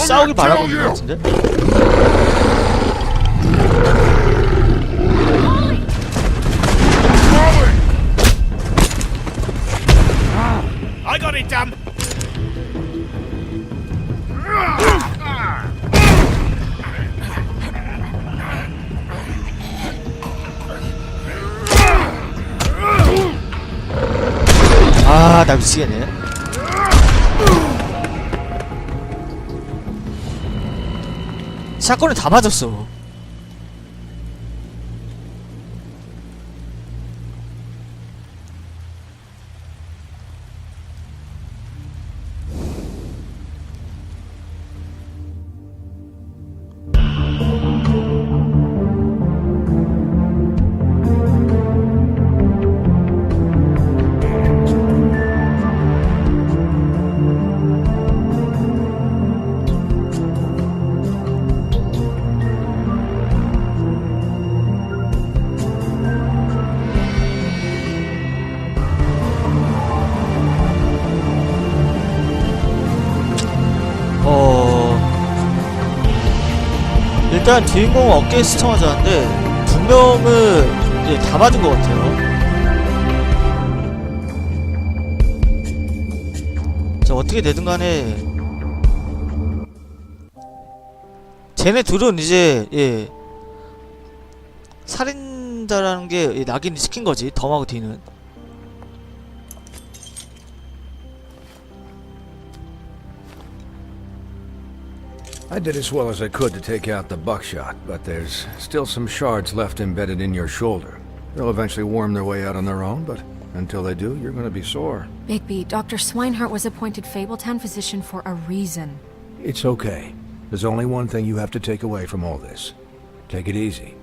싸우길 바라고 있는 것 같은데? I got it, damn. 아, 나 미치겠네. 샷건을 다 맞았어. 일단 주인공 어깨에 스쳐맞았는데 두 명은 다 맞은 것 같아요. 자, 어떻게 되든 간에 쟤네 둘은 이제 살인자라는 게 낙인이 찍힌 거지. 덤하고 뒤는. I did as well as I could to take out the buckshot, but there's still some shards left embedded in your shoulder. They'll eventually worm their way out on their own, but until they do, you're gonna be sore. Bigby, Dr. Swinehart was appointed Fabletown physician for a reason. It's okay. There's only one thing you have to take away from all this. Take it easy.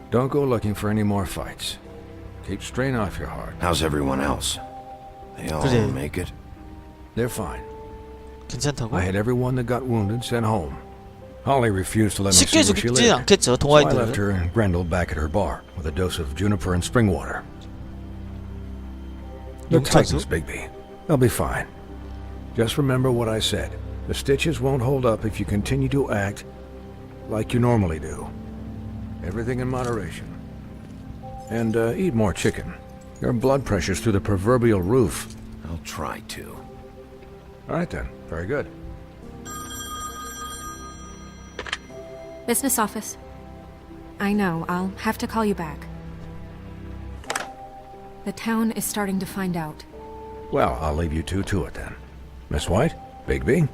Don't go looking for any more fights. Keep strain off your heart. How's everyone else? They all 그래. make it? They're fine. 괜찮다고? I had everyone that got wounded sent home. Holly refused to let me see 쉽게 where she 죽진 lived. 않겠죠, So I left 동화인들은. her and Grendel back at her bar with a dose of juniper and spring water. They're 용차수? Titans, Bigby. They'll be fine. Just remember what I said. The stitches won't hold up if you continue to act like you normally do. Everything in moderation. And eat more chicken. Your blood pressure's through the proverbial roof. I'll try to. All right then. Very good. Business office. I know, I'll have to call you back. The town is starting to find out. Well, I'll leave you two to it then. Miss White? Bigby?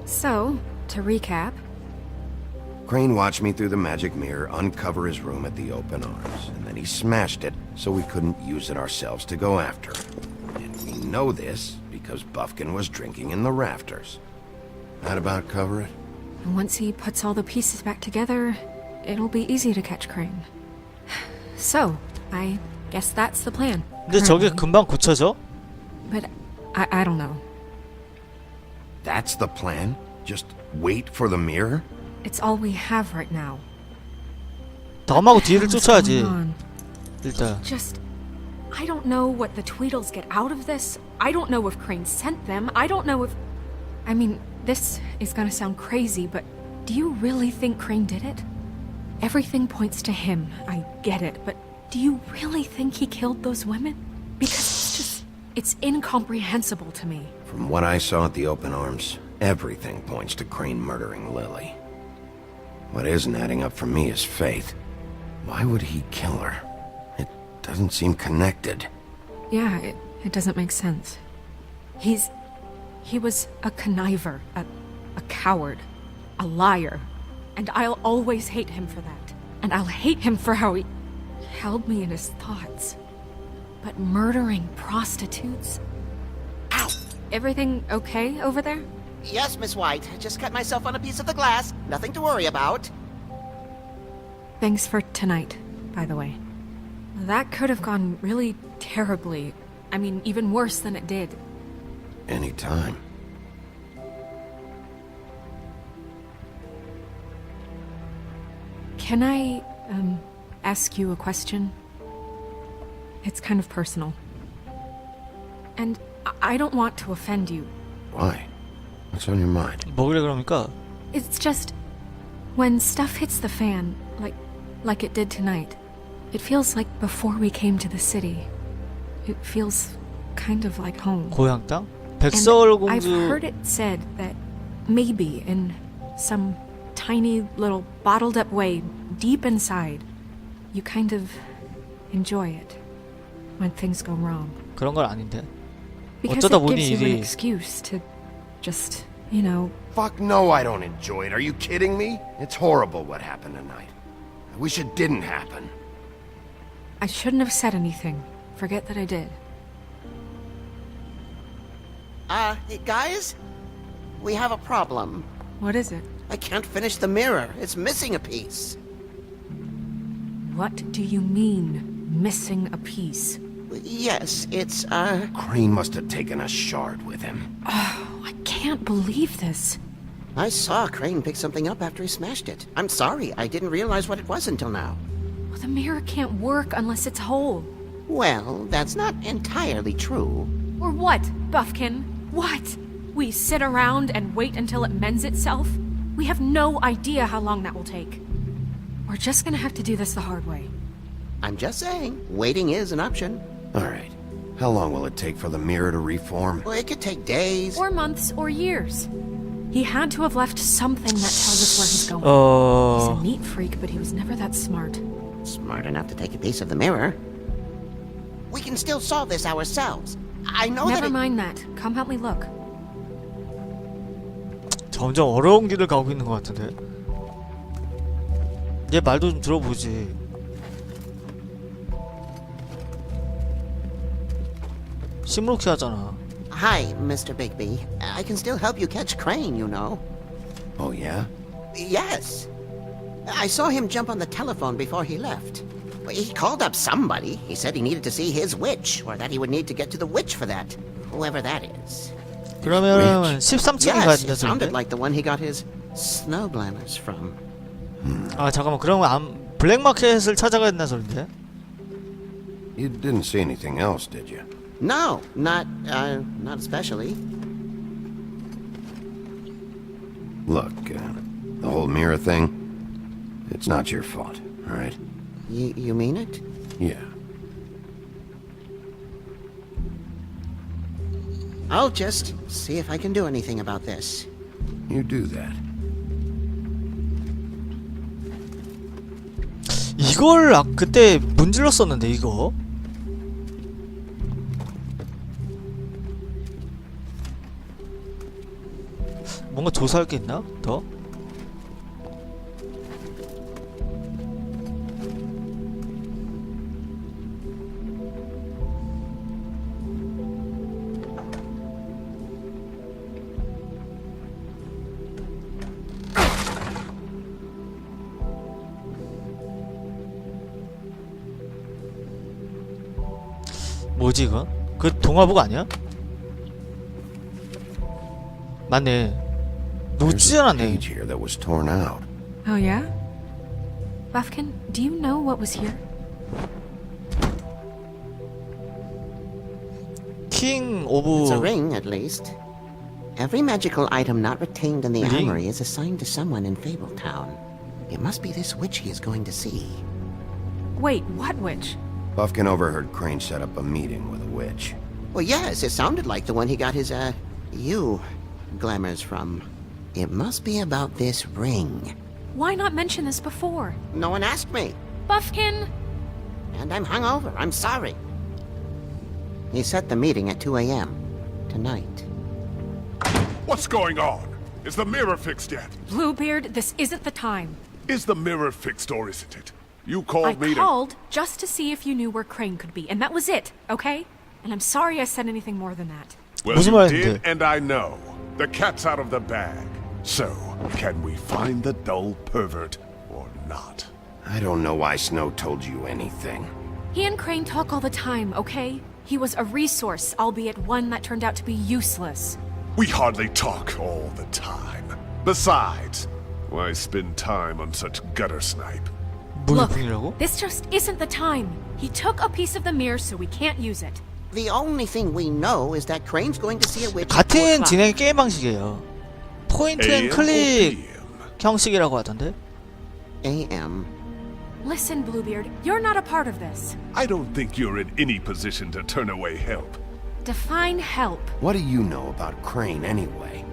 So, to recap, Crane watched me through the magic mirror uncover his room at the open arms, and then he smashed it so we couldn't use it ourselves to go after him. And we know this because Buffkin was drinking in the rafters. That about cover it? once he puts all the pieces back together, it'll be easy to catch Crane. So, I guess that's the plan. 근데 저게 currently. 금방 고쳐져? But I don't know. That's the plan? Just wait for the mirror? It's all we have right now. 덤하고 뒤를 What's 쫓아야지. going on? 일단 I don't know what the Tweedles get out of this. I don't know if Crane sent them. I don't know if... I mean, this is gonna sound crazy, but do you really think Crane did it? Everything points to him. I get it, but do you really think he killed those women? Because it's incomprehensible to me. From what I saw at the open arms, everything points to Crane murdering Lily. What isn't adding up for me is Faith. Why would he kill her? It doesn't seem connected. Yeah, it doesn't make sense. He was a conniver, a coward, a liar. And I'll always hate him for that. And I'll hate him for how he held me in his thoughts. But murdering prostitutes? Ow! Everything okay over there? Yes, Miss White. Just cut myself on a piece of the glass. Nothing to worry about. Thanks for tonight, by the way. That could have gone really terribly. I mean, even worse than it did. Anytime. Can I, ask you a question? It's kind of personal. And I don't want to offend you. Why? What's on your mind? 뭐길래 그럽니까? It's just when stuff hits the fan, like it did tonight. It feels like before we came to the city. It feels kind of like home. 고향 땅? And 백설공주. I've heard it said that maybe in some tiny little bottled up way deep inside, you kind of enjoy it when things go wrong. 그런 건 아닌데. Because 어쩌다 it 보니 gives you an 일이 excuse to just, you know, Fuck no, I don't enjoy it. Are you kidding me? It's horrible what happened tonight. I wish it didn't happen. I shouldn't have said anything. Forget that I did. Hey, guys? We have a problem. What is it? I can't finish the mirror. It's missing a piece. What do you mean, missing a piece? Yes, it's, Crane must have taken a shard with him. I can't believe this. I saw Crane pick something up after he smashed it. I'm sorry, I didn't realize what it was until now. Well, the mirror can't work unless it's whole. Well, that's not entirely true. Or what, Buffkin? What? We sit around and wait until it mends itself? We have no idea how long that will take. We're just gonna have to do this the hard way. I'm just saying, waiting is an option. All right. How long will it take for the mirror to reform? Well, it could take days. Or months or years. He had to have left something that tells us where he's going. He's a neat freak, but he was never that smart. Smart enough to take a piece of the mirror. We can still solve this ourselves. I know Never that mind that. Come help me look. 점점 어려운 길을 가고 있는 것 같은데. 얘 말도 좀 들어보지. 시무룩해 하잖아. Hi, Mr. Bigby. I can still help you catch Crane, you know. Oh, yeah? Yes. I saw him jump on the telephone before he left. He called up somebody. He said he needed to see his witch, or that he would need to get to the witch for that. Whoever that is. 그러면 13층에 가야 Yes, 된다 it sounded 소리인데? like the one he got his snow glamours from. 아 잠깐만 그러면 블랙마켓을 찾아가야 된다 소리인데? You didn't see anything else, did you? No, not especially. Look, the whole mirror thing, it's not your fault, all right? You mean it? Yeah. I'll just see if I can do anything about this. You do that. 이걸 그때 문질렀었는데 이거? 뭔가 조사할 게 있나? 더? 뭐지 이건? 그 동화북 아니야? 맞네. There's a 놓치잖아. page here that was torn out. Oh, yeah? Buffkin, do you know what was here? 킹 It's a 오브 ring, at least. Every magical item not retained in the Ring? armory is assigned to someone in Fabletown. It must be this witch he is going to see. Wait, what witch? Buffkin overheard Crane set up a meeting with a witch. Well, yes, it sounded like the one he got his, glamours from. It must be about this ring. Why not mention this before? No one asked me. Buffkin! And I'm hungover. I'm sorry. He set the meeting at 2 a.m. tonight. What's going on? Is the mirror fixed yet? Bluebeard, this isn't the time. Is the mirror fixed or isn't it? You I called me to... called just to see if you knew where Crane could be, and that was it, okay? And I'm sorry I said anything more than that. Well, 무슨 you 말인데? did, and I know. The cat's out of the bag. So, can we find the dull pervert or not? I don't know why Snow told you anything. He and Crane talk all the time, okay? He was a resource, albeit one that turned out to be useless. We hardly talk all the time. Besides, Why spend time on such gutter snipe? Look, 무일푼이라고? this just isn't the time. He took a piece of the mirror, so we can't use it. The only thing we know is that Crane's going to see a witch. at 4 같은 o'clock. 진행 게임 방식이에요. 포인트 앤 AM or 클릭 PM? 형식이라고 하던데. A.M. Listen, Bluebeard, you're not a part of this. I don't think you're in any position to turn away help. Define help. What do you know about Crane anyway?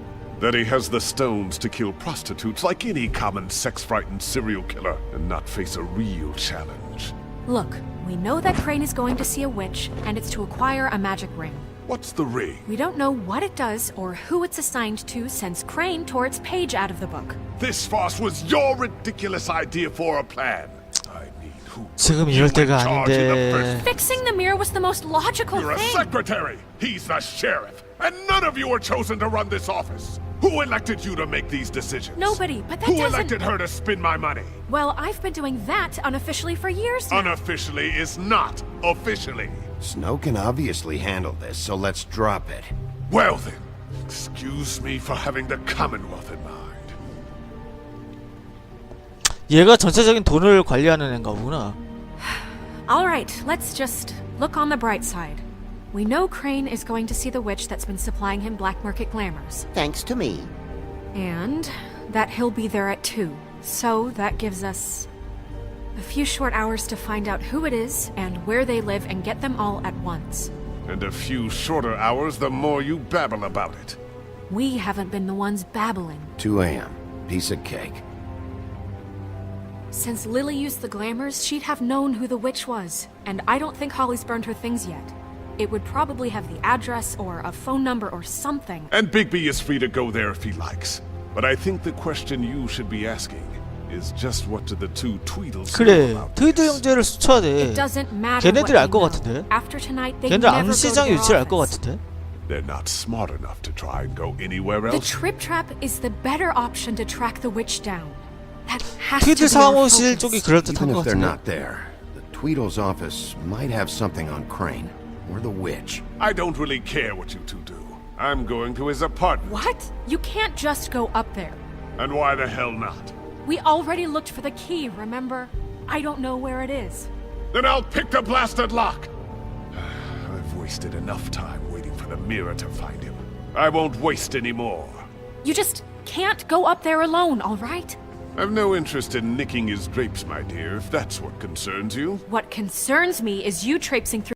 That he has the stones to kill prostitutes like any common sex-frightened serial killer and not face a real challenge. Look, we know that Crane is going to see a witch, and it's to acquire a magic ring. What's the ring? We don't know what it does or who it's assigned to since Crane tore its page out of the book. This farce was your ridiculous idea for a plan. I mean, who put 지금 you 이럴 in 때가 charge in the first 아닌데. Fixing the mirror was the most logical You're a thing. secretary. He's the sheriff. And none of you were chosen to run this office. Who elected you to make these decisions? Nobody, but that Who doesn't... elected her to spend my money? Well, I've been doing that unofficially for years now. Unofficially is not officially. Snow can obviously handle this, so let's drop it. Well then, excuse me for having the Commonwealth in mind. 얘가 전체적인 돈을 관리하는 애인가 보구나. All right, let's just look on the bright side. We know Crane is going to see the witch that's been supplying him black market glamours. Thanks to me. And that he'll be there at 2. So that gives us a few short hours to find out who it is and where they live and get them all at once. And a few shorter hours the more you babble about it. We haven't been the ones babbling. 2 a.m. Piece of cake. Since Lily used the glamours, she'd have known who the witch was. And I don't think Holly's burned her things yet. It would probably have the address or a phone number or something. And Bigby is free to go there if he likes. But I think the question you should be asking is just what do the two Tweedles know 그래, about 트위드 this? 형제를 수쳐야 돼. It doesn't matter 걔네들이 what 알 것 they know. 같은데. After tonight, they 걔네들 never go to 암시장 their 위치를 알 것 office. 같은데. They're not smart enough to try and go anywhere The else. trip trap is the better option to track the witch down. That has to 트위드 be our 사무실 focus. 쪽이 그럴듯한 Even 것 if they're 같은데. not there, the Tweedle's office might have something on Crane or the witch. I don't really care what you two do. I'm going to his apartment. What? You can't just go up there. And why the hell not? We already looked for the key, remember? I don't know where it is. Then I'll pick the blasted lock. I've wasted enough time waiting for the mirror to find him. I won't waste any more. You just can't go up there alone, all right? I've no interest in nicking his drapes, my dear, if that's what concerns you. What concerns me is you traipsing through